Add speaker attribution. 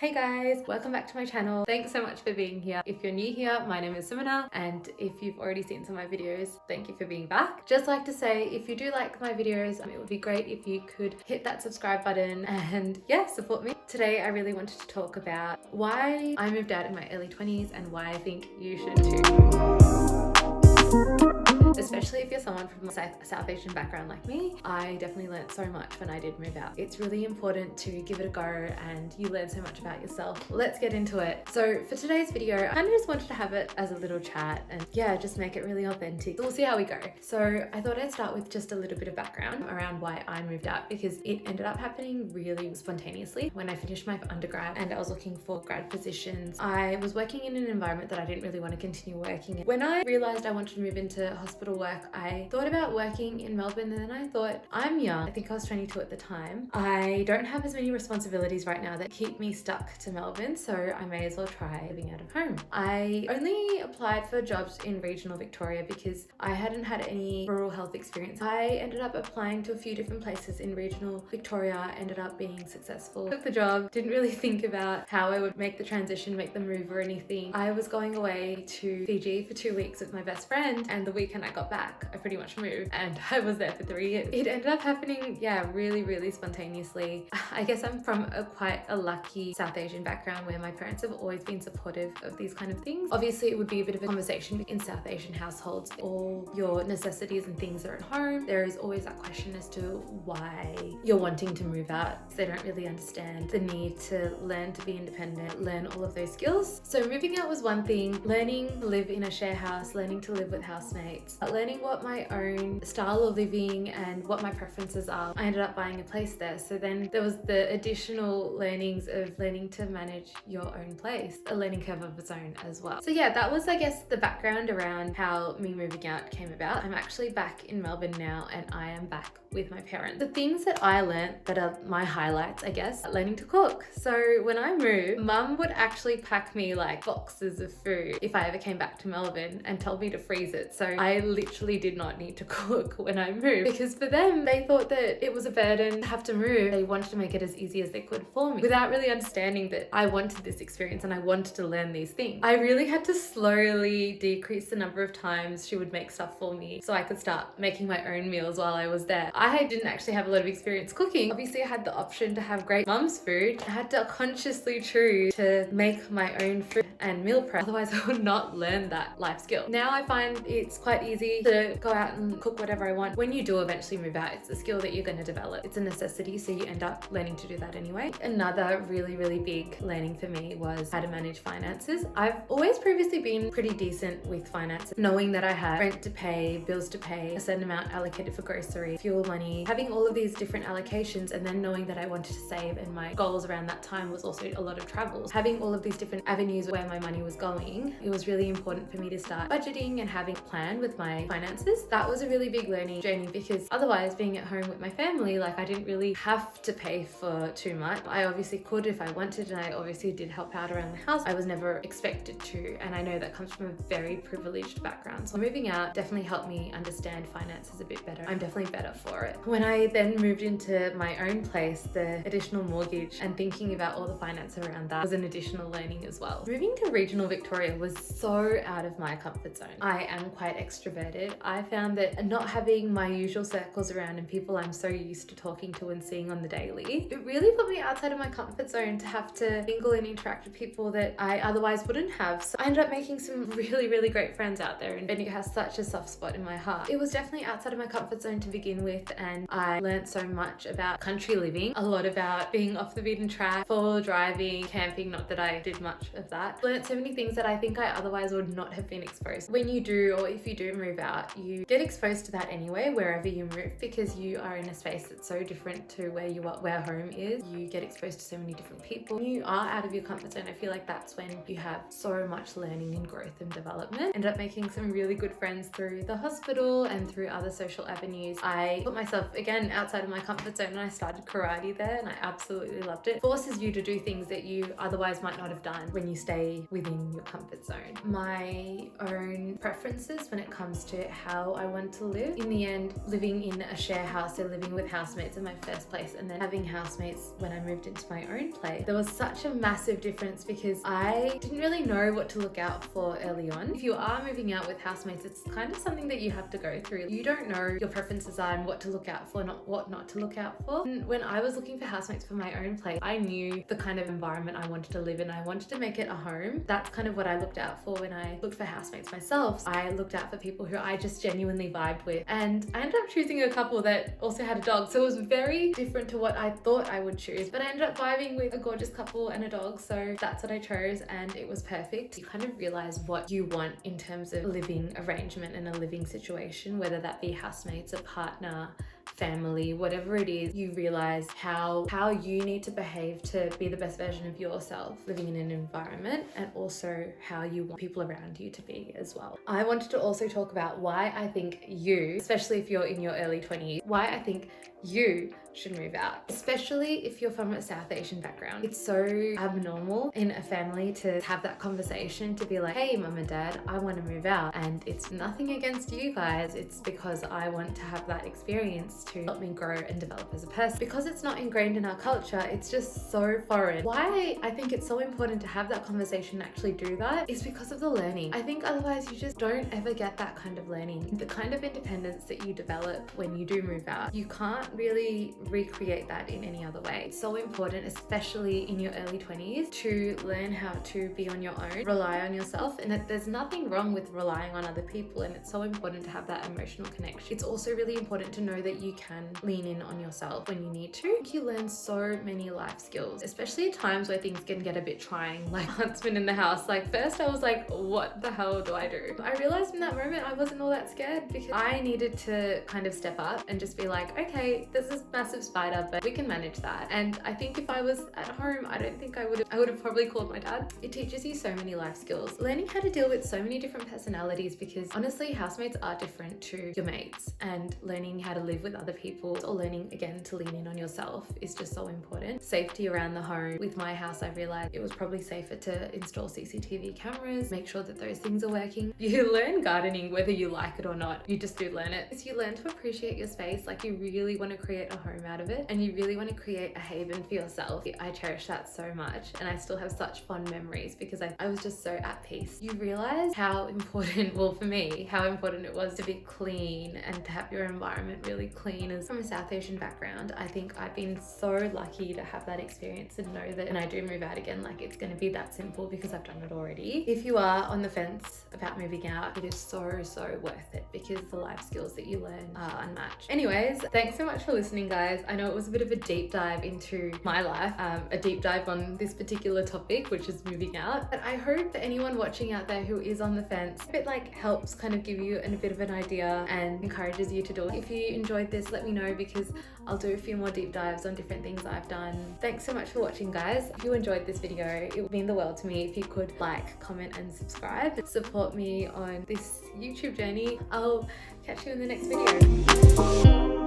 Speaker 1: Hey guys, welcome back to my channel. Thanks so much for being here. If you're new here, my name is Simona, and if you've already seen some of my videos, thank you for being back. Just like to say, if you do like my videos, it would be great if you could hit that subscribe button and yeah, support me. Today I really wanted to talk about why I moved out in my early 20s and why I think you should too. Especially if you're someone from a South Asian background like me, I definitely learned so much when I did move out. It's really important to give it a go and you learn so much about yourself. Let's get into it. So for today's video, I kind of just wanted to have it as a little chat and yeah, just make it really authentic. We'll see how we go. So I thought I'd start with just a little bit of background around why I moved out, because it ended up happening really spontaneously. When I finished my undergrad and I was looking for grad positions, I was working in an environment that I didn't really want to continue working in. When I realized I wanted to move into hospital work, I thought about working in Melbourne, and then I thought, I'm young. I think I was 22 at the time. I don't have as many responsibilities right now that keep me stuck to Melbourne, so I may as well try living out of home. I only applied for jobs in regional Victoria because I hadn't had any rural health experience. I ended up applying to a few different places in regional Victoria, ended up being successful. Took the job, didn't really think about how I would make the transition, make the move or anything. I was going away to Fiji for 2 weeks with my best friend, and the weekend I got back, I pretty much moved and I was there for 3 years. It ended up happening, yeah, really spontaneously. I guess I'm from quite a lucky South Asian background where my parents have always been supportive of these kind of things. Obviously, it would be a bit of a conversation in South Asian households. All your necessities and things are at home. There is always that question as to why you're wanting to move out. They don't really understand the need to learn to be independent, learn all of those skills. So moving out was one thing. Learning to live in a share house, learning to live with housemates, learning what my own style of living and what my preferences are. I ended up buying a place there. So then there was the additional learnings of learning to manage your own place, a learning curve of its own as well. So yeah, that was, I guess, the background around how me moving out came about. I'm actually back in Melbourne now and I am back with my parents. The things that I learned that are my highlights, I guess, learning to cook. So when I moved, mum would actually pack me like boxes of food if I ever came back to Melbourne and told me to freeze it. So I literally did not need to cook when I moved, because for them, they thought that it was a burden to have to move. They wanted to make it as easy as they could for me without really understanding that I wanted this experience and I wanted to learn these things. I really had to slowly decrease the number of times she would make stuff for me so I could start making my own meals while I was there. I didn't actually have a lot of experience cooking. Obviously, I had the option to have great mum's food. I had to consciously choose to make my own food and meal prep. Otherwise, I would not learn that life skill. Now I find it's quite easy to go out and cook whatever I want. When you do eventually move out, it's a skill that you're going to develop. It's a necessity, so you end up learning to do that anyway. Another really big learning for me was how to manage finances. I've always previously been pretty decent with finances, knowing that I had rent to pay, bills to pay, a certain amount allocated for grocery, fuel money, having all of these different allocations, and then knowing that I wanted to save, and my goals around that time was also a lot of travels. Having all of these different avenues where my money was going, it was really important for me to start budgeting and having a plan with my finances. That was a really big learning journey, because otherwise, being at home with my family, like, I didn't really have to pay for too much. I obviously could if I wanted, and I obviously did help out around the house. I was never expected to, and I know that comes from a very privileged background. So moving out definitely helped me understand finances a bit better. I'm definitely better for it. When I then moved into my own place, the additional mortgage and thinking about all the finance around that was an additional learning as well. Moving to regional Victoria was so out of my comfort zone. I am quite extroverted. I found that not having my usual circles around and people I'm so used to talking to and seeing on the daily, it really put me outside of my comfort zone to have to mingle and interact with people that I otherwise wouldn't have. So I ended up making some really great friends out there, and Bendigo has such a soft spot in my heart. It was definitely outside of my comfort zone to begin with, and I learned so much about country living, a lot about being off the beaten track, four-wheel driving, camping, not that I did much of that. Learned so many things that I think I otherwise would not have been exposed. When you do, or if you do move out, you get exposed to that anyway, wherever you move, because you are in a space that's so different to where you are, where home is. You get exposed to so many different people. When you are out of your comfort zone, I feel like that's when you have so much learning and growth and development. Ended up making some really good friends through the hospital and through other social avenues. I put myself again outside of my comfort zone and I started karate there, and I absolutely loved it. Forces you to do things that you otherwise might not have done when you stay within your comfort zone. My own preferences when it comes comes to how I want to live. In the end, living in a share house, so living with housemates in my first place, and then having housemates when I moved into my own place, there was such a massive difference because I didn't really know what to look out for early on. If you are moving out with housemates, it's kind of something that you have to go through. You don't know your preferences are and what to look out for, what not to look out for. And when I was looking for housemates for my own place, I knew the kind of environment I wanted to live in. I wanted to make it a home. That's kind of what I looked out for when I looked for housemates myself. I looked out for people who I just genuinely vibed with, and I ended up choosing a couple that also had a dog, so it was very different to what I thought I would choose, but I ended up vibing with a gorgeous couple and a dog, so that's what I chose, and it was perfect. You kind of realize what you want in terms of living arrangement and a living situation, whether that be housemates, a partner, family, whatever it is. You realize how you need to behave to be the best version of yourself living in an environment, and also how you want people around you to be as well. I wanted to also talk about why I think you, especially if you're in your early 20s, why I think you should move out, especially if you're from a South Asian background. It's so abnormal in a family to have that conversation, to be like, hey mum and dad, I want to move out, and it's nothing against you guys, it's because I want to have that experience to help me grow and develop as a person. Because it's not ingrained in our culture, it's just so foreign. Why I think it's so important to have that conversation and actually do that is because of the learning. I think otherwise you just don't ever get that kind of learning. The kind of independence that you develop when you do move out, you can't really recreate that in any other way. It's so important, especially in your early 20s, to learn how to be on your own, rely on yourself, and that there's nothing wrong with relying on other people, and it's so important to have that emotional connection. It's also really important to know that you can lean in on yourself when you need to. You learn so many life skills, especially at times where things can get a bit trying, like huntsman in the house. Like first I was like, what the hell do I do? I realized in that moment I wasn't all that scared, because I needed to kind of step up and just be like, okay, there's this massive spider, but we can manage that. And I think if I was at home, I don't think I would have probably called my dad. It teaches you so many life skills, learning how to deal with so many different personalities, because honestly housemates are different to your mates, and learning how to live with other people, or learning again to lean in on yourself, is just so important. Safety around the home. With my house, I realized it was probably safer to install CCTV cameras, make sure that those things are working. You learn gardening whether you like it or not. You just do learn it. You learn to appreciate your space, like you really want to create a home out of it, and you really want to create a haven for yourself. I cherish that so much, and I still have such fond memories because I was just so at peace. You realize how important, well for me, how important it was to be clean and to have your environment really clean. As from a South Asian background, I think I've been so lucky to have that experience and know that when I do move out again, like it's going to be that simple because I've done it already. If you are on the fence about moving out, it is so worth it, because the life skills that you learn are unmatched. Anyways, thanks so much for listening, guys. I know it was a bit of a deep dive into my life, a deep dive on this particular topic, which is moving out. But I hope that anyone watching out there who is on the fence, it like helps kind of give you a bit of an idea and encourages you to do it. If you enjoyed this, let me know, because I'll do a few more deep dives on different things I've done. Thanks so much for watching, guys. If you enjoyed this video, it would mean the world to me if you could like, comment and subscribe. Support me on this YouTube journey. I'll catch you in the next video.